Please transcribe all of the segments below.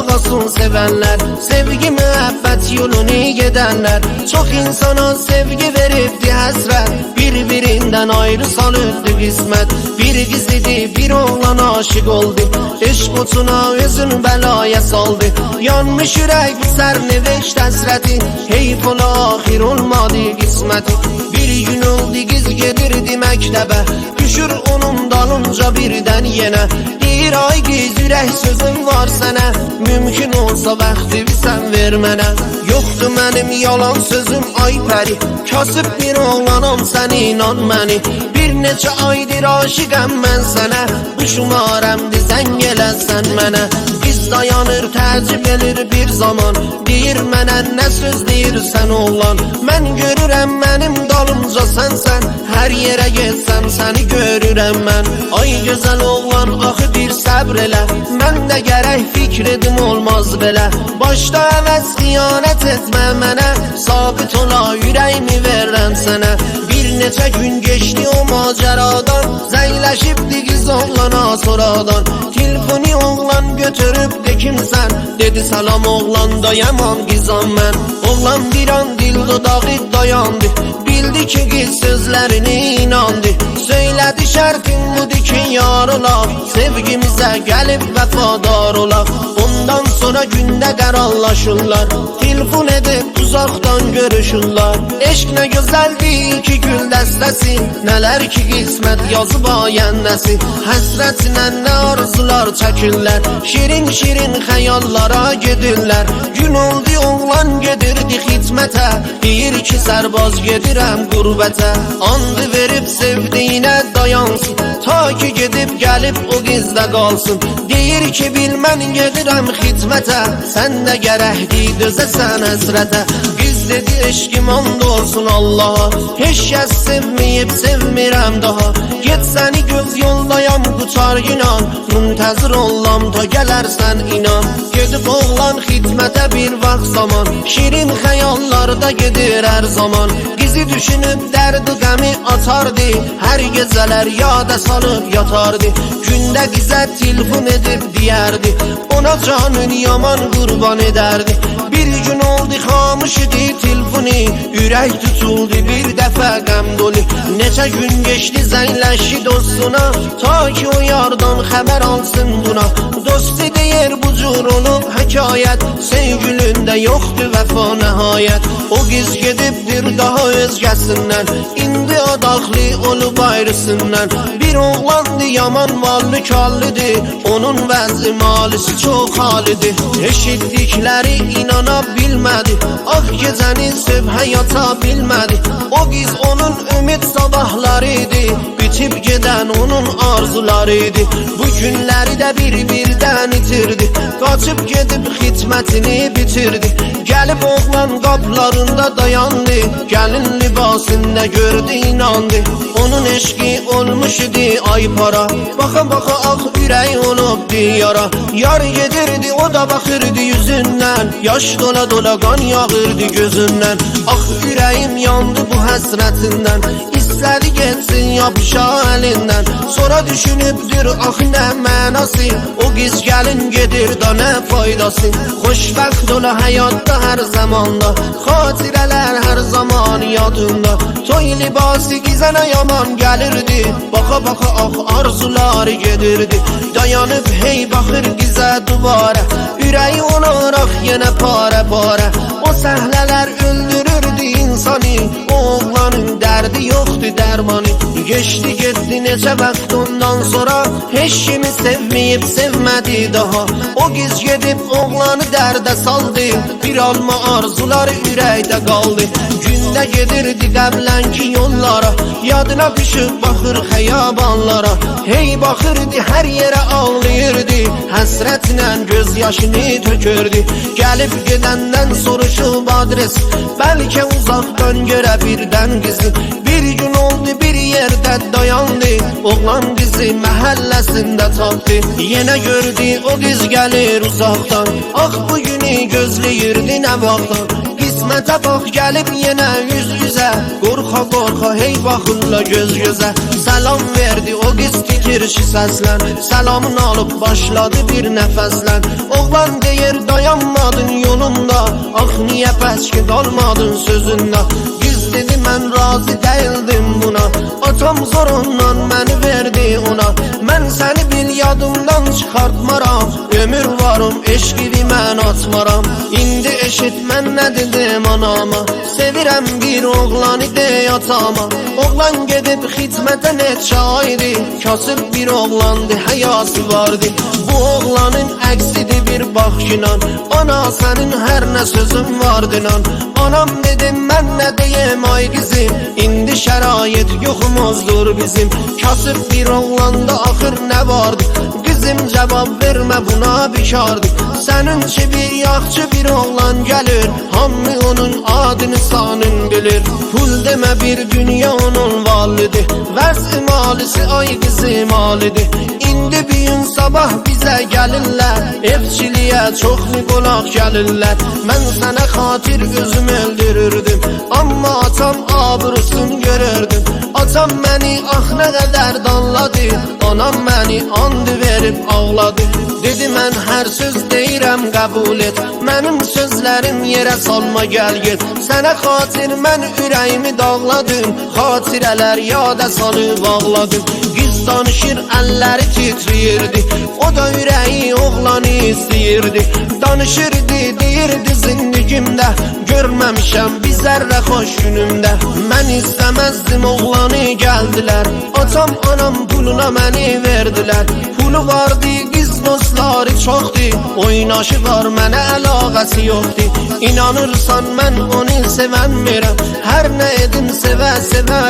Sağ olsun sevenler, sevgi müebbet yolunu gidenler. Çok insana sevgi veripti hasret, birbirinden ayrı salıptı kısmet. Bir gizlidi bir oğlan aşık oldu, eşk otuna özün belaya saldı. Yanmış yürek sərneveşt həsrəti, heyf ola ahir olmadı qisməti. Bir gün oldu giz gedirdi məktəbə, düşür onun dalınca birdən yenə. Deyir ay giz ürək sözüm var sənə, mümkün olsa vaxtı sən ver mənə. Yoxdur mənim yalan sözüm ay pəri, kasıb bir oğlanam sən inan məni. Bir neçə aydır aşıqəm mən sənə, bu şumarəmdir zəng eləsən mənə. Biz dayanır təcib elir bir zaman, deyir mənə nə söz deyirsən oğlan. Mən görürəm mənim dalımca sənsən, hər yerə getsəm səni görürəm mən. Ay gözəl oğlan axı bir səbr elə, mən də gərək fikr edim olmaz belə. Başda əvəz xiyanət etmə mənə, sabit ola ürəyimi verəm sənə. Bir neçə gün geçti o maceradan, zəyləşibdi qız oğlana sonradan. Telefonu oğlan götürüb de kimsən, dedi salam oğlan da yaman qızam mən. Oğlan bir an dil dodağı dayandı, bildi ki qız sözlərini inandı. Söylədi şərtin budur ki yar olaq, sevgimizə gəlib vəfadar olaq. Ondan sonra gündə qararlaşırlar, telefon edib uzaqdan görüşürlər. Eşq nə gözəldir ki gül dəstəsi, nələr ki qismət yazıb ayənnəsi. Həsrətinə nə arzular çəkirlər, şirin şirin xəyallara gedirlər. Gün oldu oğlan gedirdi xidmətə, deyir ki sərbaz gedirəm qurbətə. Andı verib sevdiyinə dayansın, ta ki gedib gəlib o qizdə qalsın. Deyir ki bil mən gedirəm xidmətə, sən də gərəkdi dözəsən həsrətə. Qız dedi eşkim and olsun Allaha, heç kəs sevməyib sevmirəm daha. Get səni göz yoldayam qutar günan, müntəzir olam ta gələrsən inan. Gedib oğlan xidmətə bir vaxt zaman, şirin xəyallarda gedir hər zaman. Qizi düşünüb dərdi qəmi atardı, hər gecələr yada salıb yatardı. Gündə qizə telefon edib deyərdi, ona canın yaman qurban edərdi. Bir gün oldu xamış idi telefonu, ürək tutuldu bir dəfə qəm dolu. Neçə gün geçdi zəngləşdi dostuna, ta ki o yardan xəbər alsın buna. Dostu deyir bu cür olub həkayət, sevgilində yoxdur vəfa nəhayət. O qız gedibdir daha özgəsindən, indi adaqlı olub ayrısından. Bir oğlandı yaman mallı kallıdır, onun vəzi malisi çox halidir. Eşitdikləri inana bilmədi, ah gecəni sevhə yata bilmədi. O qız onun ümid sabahlarıydı, bitib gedən onun arzularıydı. Bu günləri də bir-birdən itirdi, qaçıb gedib xidmətini bitirdi. Gəlib oğlan qaplarında dayandı, gəlin libasında gördü inandı. Onun eşqi olmuş idi ay para, baxa baxa ah ürək olubdu yara. Yar gedirdi o da baxırdı yüzündən, yaş dola dola qan yağırdı gözündən. Ah ürəyim yandı bu həsrətindən, istədi getsin yapışa əlindən. Sonra düşünübdür ah nə mənası, o qız gəlin gedir da nə faydası. Xoşbəxt ola həyatda hər zamanda, xatirələr hər zaman yadında. Toy libası qizənə yaman gəlirdi, baxa baxa ah arzular gedirdi. Dayanıb hey baxır qizə duvara, ürəyi olaraq yenə parə parə. O səhlələr öldürürdü insanı, o oğlanın dərdi yoxdur dərmanı. Geçdi getdi neçə vaxt ondan sonra, heç kimi sevməyib sevmədi daha. O qız gedib oğlanı dərdə saldı, bir alma arzular ürəkdə qaldı. Gündə gedirdi qəblənki yollara, yadına düşüb baxır xəyabanlara. Hey baxırdı hər yerə ağlayırdı, həsrətlə göz yaşını tökürdü. Gəlib gedəndən soruşub adres, bəlkə uzaqdan görə birdən qızı. Bir gün oldu bir yerdə dayandı, oğlan qızı məhəlləsində tapdı. Yenə gördü o qız gəlir uzaqdan, ah bu günü gözləyirdi nə vaxtdan. Qismətə bax gəlib yenə yüz yüzə, qorxa qorxa hey baxırla göz gözə. Salam verdi o qız çəkir ki səslən, səlamını alıb başladı bir nəfəslən. Oğlan deyir dayanmadın yolunda, ax niyə bəs ki qalmadın sözündə. Qız dedi mən razı değildim buna, atam zorundan məni verdi ona. Mən səni bil yadımdan çıxartmaram, ömür varım eşqini mən atmaram. İndi eşit mən nə dedim anama, sevirəm bir oğlanı dey atama. Oğlan gedib xidmətə neçə aydı, kasıb bir oğlandı, həyası vardı. Bu oğlanın əksidir bir baxışla, ana sənin hər nə sözün vardınan. Anam dedim mən nə deyim ay qızım, indi şərait yoxumuzdur bizim. Kasıb bir oğlanda axır nə vardı, qızım cavab vermə buna bikardı. Sənin kimi yaxşı bir oğlan gəlir, hamı onun adını sanın bilir. Pul demə bir dünya onun validir, vərs malisi ay qızım alidir. İndi bir gün sabah bizə gəlirlər, evçiliyə çoxlu qonaq gəlirlər. Mən sənə xatir özümü öldürürdüm, amma atam abrusunu görürdüm. Atam məni ah nə qədər danladı, anam məni andı verib ağladı. Dedi mən hər söz deyirəm qəbul et, mənim sözlərim yerə salma gəl get. Sənə xatir mən ürəyimi dağladım, xatirələr yada salıb ağladım. Qız danışır əlləri titriyirdi, o da ürəyi oğlanı istəyirdi. Danışırdı deyirdi zindgimdə, görməmişəm bir zərrə xoş günümdə. Mən istəməzdim oğlanı gəldilər, atam anam puluna məni verdilər. Pulu vardı qız dostları çoxdur, oynaşı var mənə əlaqəsi yoxdur. İnanırsan mən onu sevənmirəm, hər nə edim sevə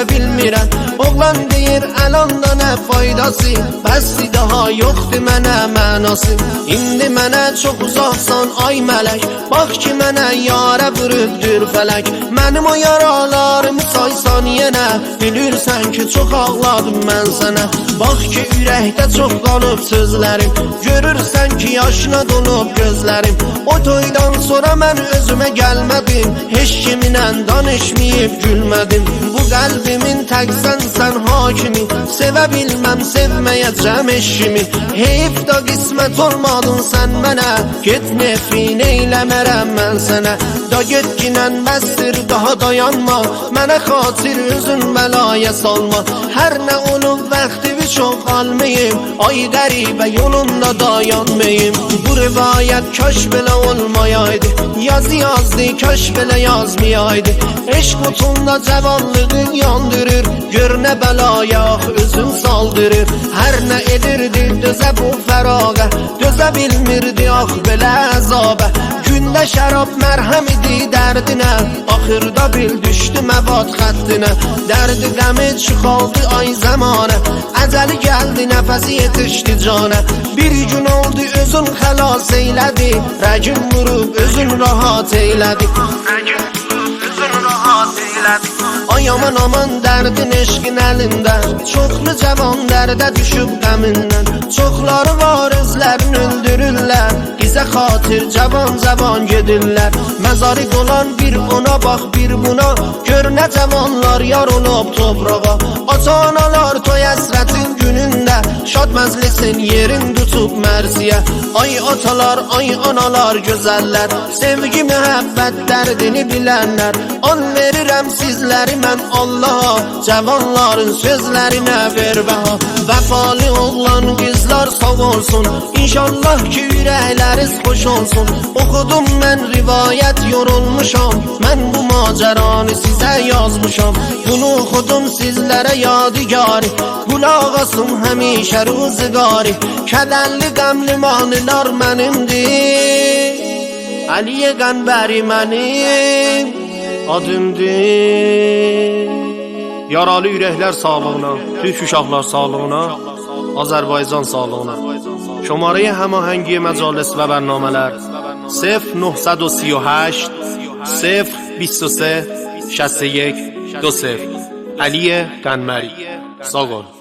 bilmirəm. Oğlan deyir əlanda nə faydası, bəsdi daha yoxdur mənə mənası. İndi mənə çox uzaqsan ay mələk, bax ki mənə yarə vurubdur fələk. Mənim o yaralarımı saysan yenə, bilirsən ki çox ağladım mən sənə. Bax ki ürəkdə çox qalıb sözlərim, görürsən ki yaşına dolub gözlərim. O toydan sonra mən özümə gəlmədim, heç kiminlə danışmayıb gülmədim. Bu qəlbimin təksən sən hakimi, sevə bilməm sevməyəcəm eşimi. Heyif da qismət olmadın sən mənə, get nefrin eyləmərəm mən sənə. Da get ginən bəsdir daha dayanma, mənə xatir özün bəlaya salma. Hər nə olub vaxtimi çox almayım, ay qəribə yolunda dayanmayım. Bu rivayət kaş belə olmayaydı, yazı yazdı kaş belə yazmayaydı. Eşq qutunda cavanlığın yandırır, gör nə bəlaya özün saldırır. Hər nə edirdi dözə bu fərağa, dözə bilmirdi ax belə əzabə. Gündə şərab mərhəm idi dərdinə, axırda bil düşdü məvad xəttinə. Dərdi qəmi çıxaldı ay zəmanə, əcəli gəldi nəfəsi yetişdi canə. Bir gün oldu özün xəlas eylədi, rəgin vurub özün rahat eylədi. Ay aman aman dərdin eşqin əlində, çoxlu cavan dərdə düşüb qəmindən. Çoxları var özlərini öldürürlər, bizə xatir cavan gedirlər. Məzarı dolan bir ona bax bir buna, gör nə cavanlar yar olub toprağa. Ata-analar toy əsrətin günündə, şad məzlisin yerin tutub mərziyə. Ay atalar, ay analar gözəllər, sevgi mühəbbət dərdini bilənlər. An verirəm sizləri mən Allaha, cavanların sözlərinə ver bəha. Vəfalı oğlan qızlar sağ olsun, İnşallah ki ürəkləriz xoş olsun. Oxudum mən rivayət yorulmuşam, mən bu macəranı sizə yazmışam. Bunu oxudum sizlərə yadigarı, qulaq asın həmişə ruzigarı. Kədərli qəmli mahnılar mənimdir, Əliyə Qəmbəri mənim adımdır. Yaralı ürəklər sağlığına, Türk uşaqlar sağlığına, Azərbaycan sağlığına. شماره هماهنگی مجالس و برنامه‌lər 0938 023 61 20 علی قنمری. ساغر.